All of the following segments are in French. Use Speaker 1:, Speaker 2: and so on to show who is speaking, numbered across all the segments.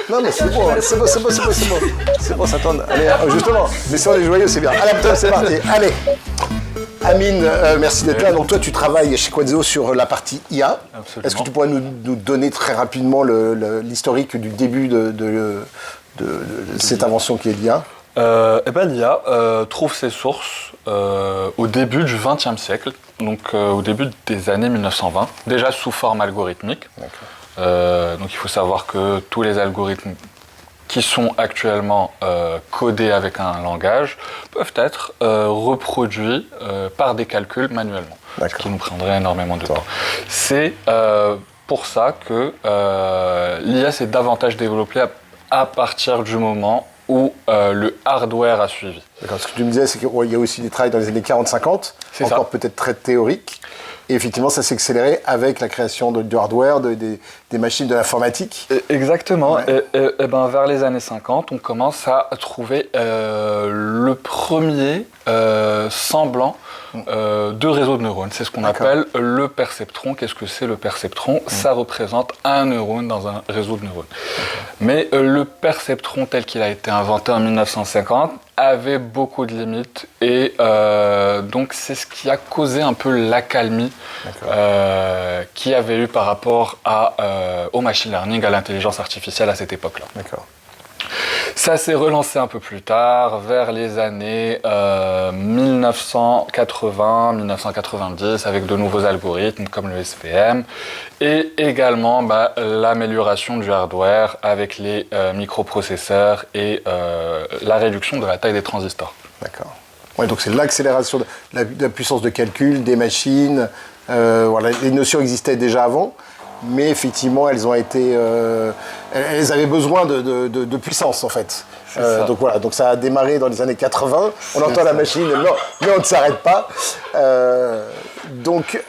Speaker 1: Non, mais c'est bon, c'est bon, c'est bon, c'est bon, c'est bon. C'est bon, ça tourne. Allez, justement, mais si on est joyeux, c'est bien. Allez, c'est parti. Allez. Amine, merci d'être là. Donc toi, tu travailles chez Quanzeo sur la partie IA.
Speaker 2: Absolument.
Speaker 1: Est-ce que tu pourrais nous donner très rapidement l'historique du début de cette invention qui est l'IA?
Speaker 2: L'IA trouve ses sources au début du XXe siècle, donc au début des années 1920, déjà sous forme algorithmique. Donc il faut savoir que tous les algorithmes qui sont actuellement codés avec un langage peuvent être reproduits par des calculs manuellement, ce qui nous prendrait énormément de temps. C'est pour ça que l'IA s'est davantage développée à partir du moment où le hardware a suivi.
Speaker 1: D'accord. Ce que tu me disais, c'est qu'il y a aussi des travaux dans les années 40-50, encore peut-être très théoriques. Et effectivement, ça s'est accéléré avec la création du hardware, des machines de l'informatique.
Speaker 2: Exactement. Ouais. Et ben, vers les années 50, on commence à trouver le premier semblant de réseau de neurones. C'est ce qu'on appelle le perceptron. Qu'est-ce que c'est le perceptron? Ça représente un neurone dans un réseau de neurones. Mais le perceptron tel qu'il a été inventé en 1950 avait beaucoup de limites et donc c'est ce qui a causé un peu l'accalmie qu'il y avait eu par rapport au machine learning, à l'intelligence artificielle à cette époque-là.
Speaker 1: D'accord.
Speaker 2: Ça s'est relancé un peu plus tard, vers les années 1980-1990, avec de nouveaux algorithmes comme le SVM, et également l'amélioration du hardware avec les microprocesseurs et la réduction de la taille des transistors.
Speaker 1: D'accord. Ouais, donc c'est l'accélération de la puissance de calcul des machines. Voilà, les notions existaient déjà avant. Mais effectivement, elles ont été, elles avaient besoin de puissance en fait. Donc voilà, donc ça a démarré dans les années 80. On entend la machine, mais on ne s'arrête pas. Donc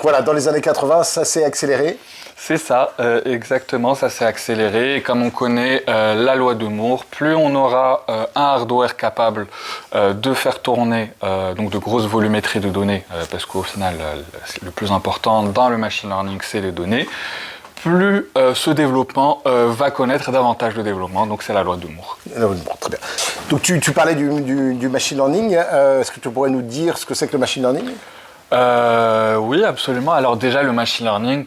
Speaker 1: voilà, dans les années 80, ça s'est accéléré.
Speaker 2: C'est ça, exactement, ça s'est accéléré. Et comme on connaît la loi de Moore, plus on aura un hardware capable de faire tourner donc de grosses volumétries de données, parce qu'au final, le plus important dans le machine learning, c'est les données, plus ce développement va connaître davantage de développement. Donc c'est la loi de Moore.
Speaker 1: La loi de Moore, très bien. Donc tu parlais du machine learning. Est-ce que tu pourrais nous dire ce que c'est que le machine learning ?
Speaker 2: Oui, absolument. Alors déjà, le machine learning,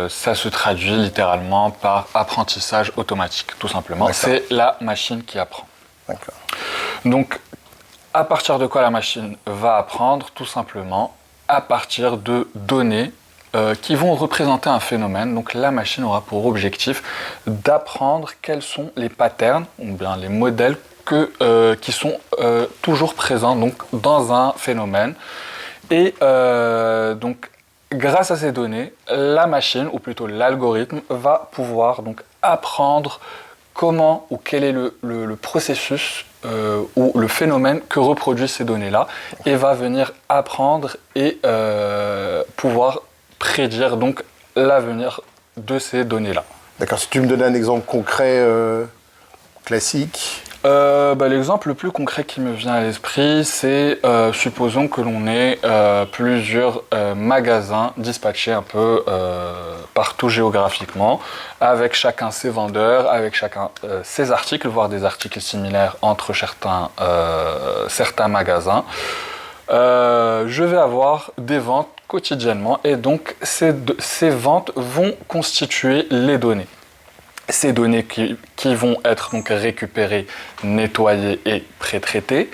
Speaker 2: ça se traduit littéralement par apprentissage automatique, tout simplement. C'est la machine qui apprend.
Speaker 1: D'accord.
Speaker 2: Donc, à partir de quoi la machine va apprendre? Tout simplement à partir de données qui vont représenter un phénomène. Donc la machine aura pour objectif d'apprendre quels sont les patterns, ou bien les modèles qui sont toujours présents donc, dans un phénomène. Et donc, grâce à ces données, la machine, ou plutôt l'algorithme, va pouvoir donc apprendre comment ou quel est le processus ou le phénomène que reproduisent ces données-là, et va venir apprendre et pouvoir prédire donc l'avenir de ces données-là.
Speaker 1: D'accord, si tu me donnais un exemple concret classique.
Speaker 2: L'exemple le plus concret qui me vient à l'esprit, c'est supposons que l'on ait plusieurs magasins dispatchés un peu partout géographiquement, avec chacun ses vendeurs, avec chacun ses articles, voire des articles similaires entre certains magasins. Je vais avoir des ventes quotidiennement et donc ces ventes vont constituer les données. Ces données qui vont être donc récupérées, nettoyées et pré-traitées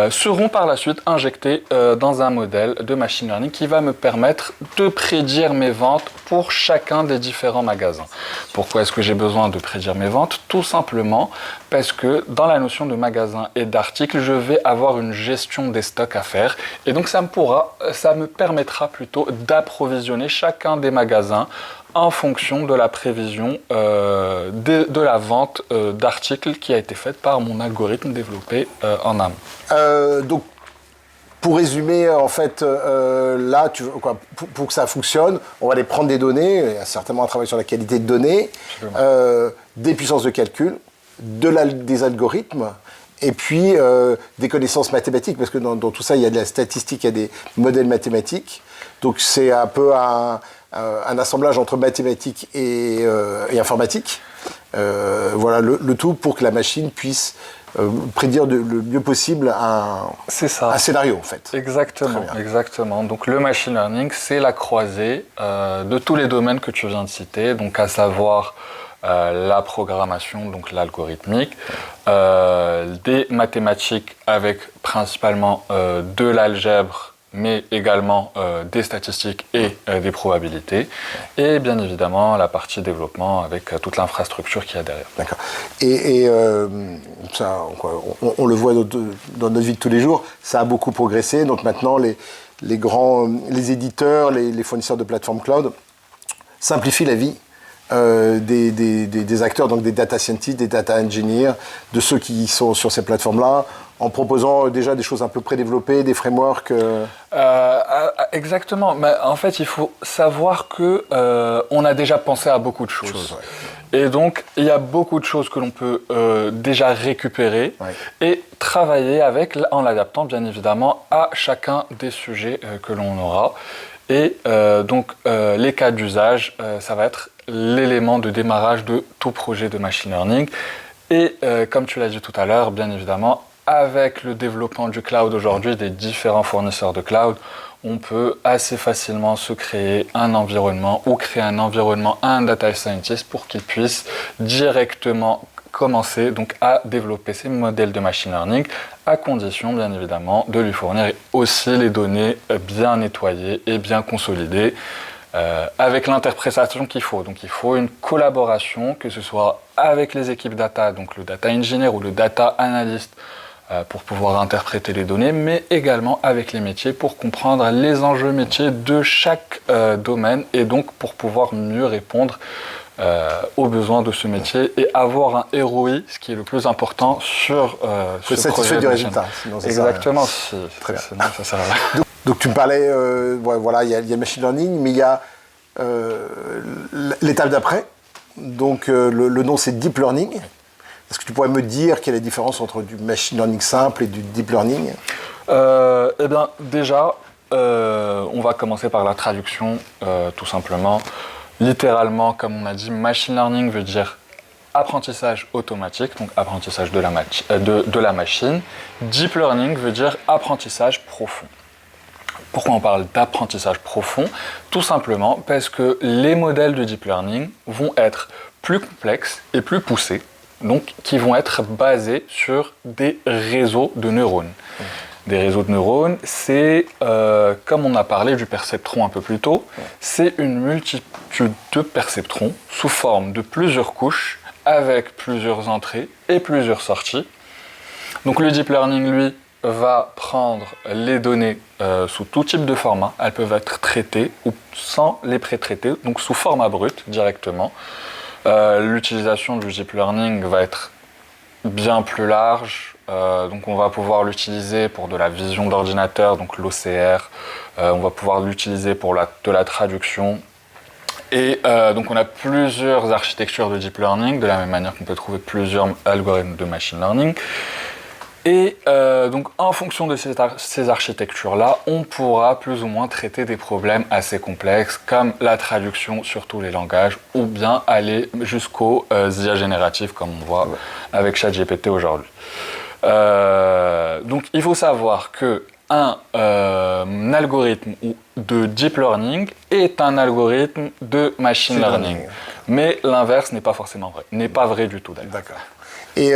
Speaker 2: seront par la suite injectées dans un modèle de machine learning qui va me permettre de prédire mes ventes pour chacun des différents magasins. Pourquoi est-ce que j'ai besoin de prédire mes ventes? Tout simplement parce que dans la notion de magasin et d'article, je vais avoir une gestion des stocks à faire et donc ça me permettra plutôt d'approvisionner chacun des magasins en fonction de la prévision de la vente d'articles qui a été faite par mon algorithme développé en amont.
Speaker 1: Donc, pour résumer, en fait, là, pour que ça fonctionne, on va aller prendre des données, il y a certainement un travail sur la qualité de données, des puissances de calcul, des algorithmes, et puis des connaissances mathématiques, parce que dans tout ça, il y a de la statistique, il y a des modèles mathématiques. Donc, c'est un peu un assemblage entre mathématiques et informatique. Voilà le tout pour que la machine puisse prédire le mieux possible un scénario en fait.
Speaker 2: Exactement. Donc le machine learning, c'est la croisée de tous les domaines que tu viens de citer, donc à savoir la programmation, donc l'algorithmique, des mathématiques avec principalement de l'algèbre, mais également des statistiques et des probabilités, et bien évidemment la partie développement avec toute l'infrastructure qu'il y a derrière.
Speaker 1: D'accord. Et ça, on le voit dans notre vie de tous les jours, ça a beaucoup progressé. Donc maintenant, les éditeurs, les fournisseurs de plateformes cloud simplifient la vie des acteurs, donc des data scientists, des data engineers, de ceux qui sont sur ces plateformes-là, en proposant déjà des choses un peu prédéveloppées, des frameworks.
Speaker 2: Exactement. Mais en fait, il faut savoir que on a déjà pensé à beaucoup de choses. Et donc, il y a beaucoup de choses que l'on peut déjà récupérer et travailler avec, en l'adaptant bien évidemment à chacun des sujets que l'on aura. Et donc, les cas d'usage, ça va être l'élément de démarrage de tout projet de machine learning. Et comme tu l'as dit tout à l'heure, bien évidemment, avec le développement du cloud aujourd'hui, des différents fournisseurs de cloud, on peut assez facilement se créer un environnement ou créer un environnement à un data scientist pour qu'il puisse directement commencer donc à développer ces modèles de machine learning, à condition bien évidemment de lui fournir aussi les données bien nettoyées et bien consolidées avec l'interprétation qu'il faut. Donc il faut une collaboration, que ce soit avec les équipes data, donc le data engineer ou le data analyst, pour pouvoir interpréter les données, mais également avec les métiers pour comprendre les enjeux métiers de chaque domaine et donc pour pouvoir mieux répondre aux besoins de ce métier et avoir un ROI, ce qui est le plus important sur ce projet
Speaker 1: du résultat.
Speaker 2: Exactement.
Speaker 1: Très bien.
Speaker 2: Sinon, ça sert à rien.
Speaker 1: Donc tu me parlais, voilà, il y a le machine learning, mais il y a l'étape d'après. Donc le nom c'est deep learning. Est-ce que tu pourrais me dire quelle est la différence entre du machine learning simple et du deep learning ?
Speaker 2: Eh bien, déjà, on va commencer par la traduction, tout simplement. Littéralement, comme on a dit, machine learning veut dire apprentissage automatique, donc apprentissage de la machine. Deep learning veut dire apprentissage profond. Pourquoi on parle d'apprentissage profond ? Tout simplement parce que les modèles de deep learning vont être plus complexes et plus poussés, donc qui vont être basés sur des réseaux de neurones. Des réseaux de neurones, c'est, comme on a parlé du perceptron un peu plus tôt, c'est une multitude de perceptrons sous forme de plusieurs couches, avec plusieurs entrées et plusieurs sorties. Donc le deep learning, lui, va prendre les données sous tout type de format. Elles peuvent être traitées ou sans les pré-traiter, donc sous format brut directement. L'utilisation du deep learning va être bien plus large. Donc on va pouvoir l'utiliser pour de la vision d'ordinateur, donc l'OCR. On va pouvoir l'utiliser pour de la traduction. Et donc on a plusieurs architectures de deep learning, de la même manière qu'on peut trouver plusieurs algorithmes de machine learning. Et donc en fonction de ces architectures-là, on pourra plus ou moins traiter des problèmes assez complexes comme la traduction sur tous les langages ou bien aller jusqu'aux IA génératives comme on voit avec ChatGPT aujourd'hui. Donc il faut savoir qu'un algorithme de deep learning est un algorithme de machine learning. Mais l'inverse n'est pas forcément vrai, n'est pas vrai du tout d'ailleurs.
Speaker 1: D'accord. Et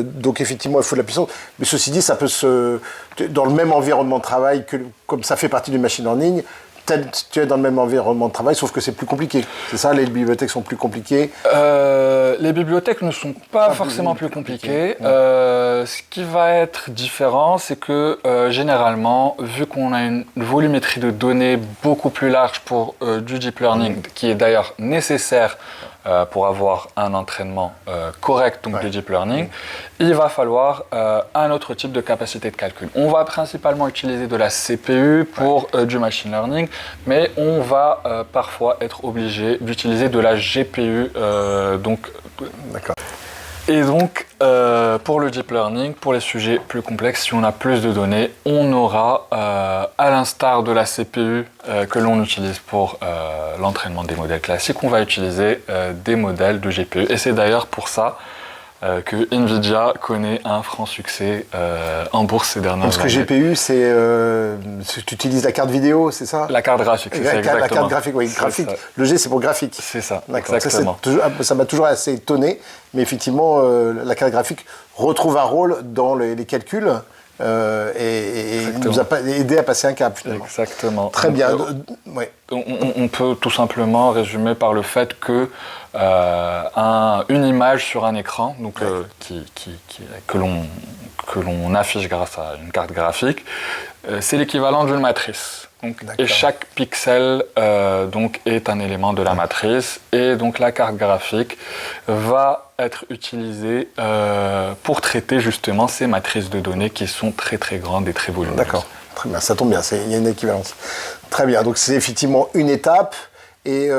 Speaker 1: donc effectivement, il faut de la puissance. Mais ceci dit, ça peut dans le même environnement de travail, comme ça fait partie du machine learning, tu es dans le même environnement de travail, sauf que c'est plus compliqué. C'est ça, les bibliothèques sont plus compliquées.
Speaker 2: Les bibliothèques ne sont pas forcément plus compliquées. Ce qui va être différent, c'est que généralement, vu qu'on a une volumétrie de données beaucoup plus large pour du deep learning, qui est d'ailleurs nécessaire pour avoir un entraînement correct donc de deep learning, il va falloir un autre type de capacité de calcul. On va principalement utiliser de la CPU pour du machine learning, mais on va parfois être obligé d'utiliser de la GPU.
Speaker 1: D'accord.
Speaker 2: Et donc, pour le deep learning, pour les sujets plus complexes, si on a plus de données, on aura, à l'instar de la CPU que l'on utilise pour l'entraînement des modèles classiques, on va utiliser des modèles de GPU. Et c'est d'ailleurs pour ça que Nvidia connaît un franc succès en bourse ces dernières années.
Speaker 1: Parce que GPU, tu utilises la carte vidéo, c'est ça?
Speaker 2: La carte graphique, c'est ça, exactement.
Speaker 1: La carte graphique, oui, graphique. Ça. Le G, c'est pour graphique.
Speaker 2: C'est ça,
Speaker 1: d'accord.
Speaker 2: exactement.
Speaker 1: Ça m'a toujours assez étonné, mais effectivement, la carte graphique retrouve un rôle dans les calculs et nous a aidé à passer un cap, finalement.
Speaker 2: Exactement.
Speaker 1: Très bien.
Speaker 2: Ouais. On peut tout simplement résumer par le fait que une image sur un écran, donc, que l'on affiche grâce à une carte graphique, c'est l'équivalent d'une matrice. Donc, et chaque pixel donc, est un élément de la matrice, et donc la carte graphique va être utilisée pour traiter justement ces matrices de données qui sont très très grandes et très volumineuses.
Speaker 1: D'accord, très bien, ça tombe bien, il y a une équivalence. Très bien, donc c'est effectivement une étape. Et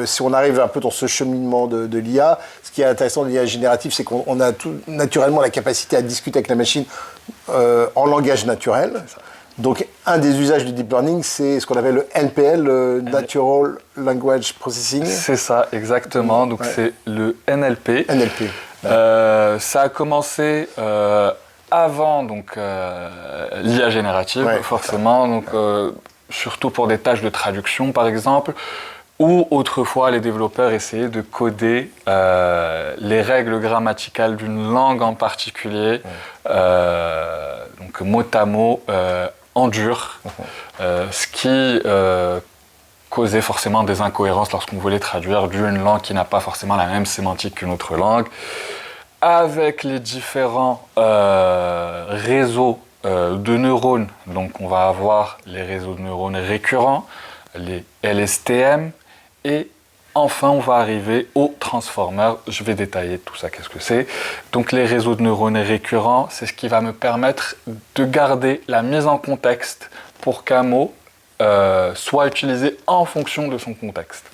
Speaker 1: si on arrive un peu dans ce cheminement de l'IA, ce qui est intéressant de l'IA générative, c'est qu'on a naturellement la capacité à discuter avec la machine en langage naturel. Donc, un des usages du deep learning, c'est ce qu'on appelle le NPL, Natural Language Processing.
Speaker 2: C'est ça, exactement. Donc, c'est le NLP.
Speaker 1: NLP.
Speaker 2: Ça a commencé avant donc l'IA générative, forcément. Donc, surtout pour des tâches de traduction, par exemple, où autrefois les développeurs essayaient de coder les règles grammaticales d'une langue en particulier, donc mot à mot, en dur, ce qui causait forcément des incohérences lorsqu'on voulait traduire d'une langue qui n'a pas forcément la même sémantique qu'une autre langue. Avec les différents réseaux de neurones, donc on va avoir les réseaux de neurones récurrents, les LSTM, et enfin on va arriver aux transformers. Je vais détailler tout ça, qu'est-ce que c'est. Donc les réseaux de neurones récurrents, c'est ce qui va me permettre de garder la mise en contexte pour qu'un mot soit utilisé en fonction de son contexte.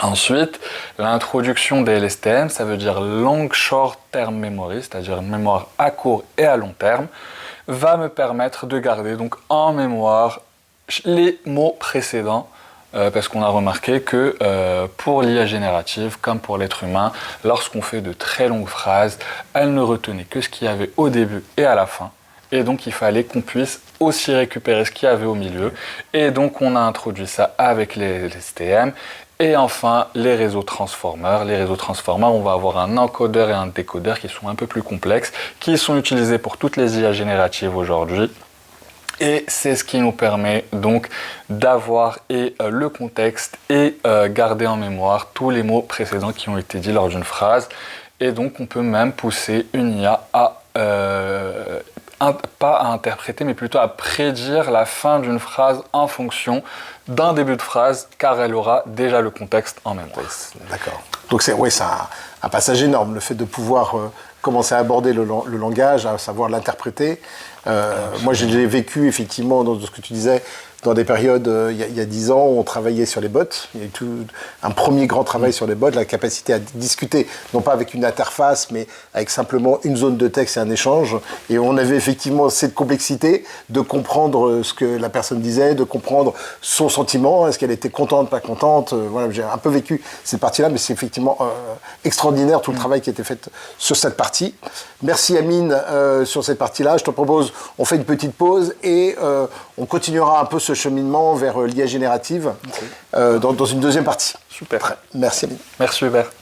Speaker 2: Ensuite, l'introduction des LSTM, ça veut dire Long Short Term Memory, c'est-à-dire une mémoire à court et à long terme, va me permettre de garder donc en mémoire les mots précédents, parce qu'on a remarqué que pour l'IA générative, comme pour l'être humain, lorsqu'on fait de très longues phrases, elle ne retenait que ce qu'il y avait au début et à la fin. Et donc, il fallait qu'on puisse aussi récupérer ce qu'il y avait au milieu. Et donc, on a introduit ça avec les STM. Et enfin, les réseaux transformers. Les réseaux transformers, on va avoir un encodeur et un décodeur qui sont un peu plus complexes, qui sont utilisés pour toutes les IA génératives aujourd'hui. Et c'est ce qui nous permet donc d'avoir le contexte et garder en mémoire tous les mots précédents qui ont été dits lors d'une phrase. Et donc, on peut même pousser une IA à pas à interpréter, mais plutôt à prédire la fin d'une phrase en fonction d'un début de phrase, car elle aura déjà le contexte en mémoire.
Speaker 1: D'accord. Donc c'est un passage énorme, le fait de pouvoir commencer à aborder le langage, à savoir l'interpréter. Moi, j'ai vécu effectivement dans ce que tu disais, dans des périodes, il y a 10 ans, on travaillait sur les bots. Il y a eu un premier grand travail sur les bots, la capacité à discuter, non pas avec une interface, mais avec simplement une zone de texte et un échange. Et on avait effectivement cette complexité de comprendre ce que la personne disait, de comprendre son sentiment, est-ce qu'elle était contente, pas contente. Voilà, j'ai un peu vécu cette partie-là, mais c'est effectivement extraordinaire tout le travail qui a été fait sur cette partie. Merci Amine sur cette partie-là. Je te propose, on fait une petite pause et on continuera un peu ce cheminement vers l'IA générative dans une deuxième partie.
Speaker 2: Super.
Speaker 1: Merci Amine.
Speaker 2: Merci Hubert.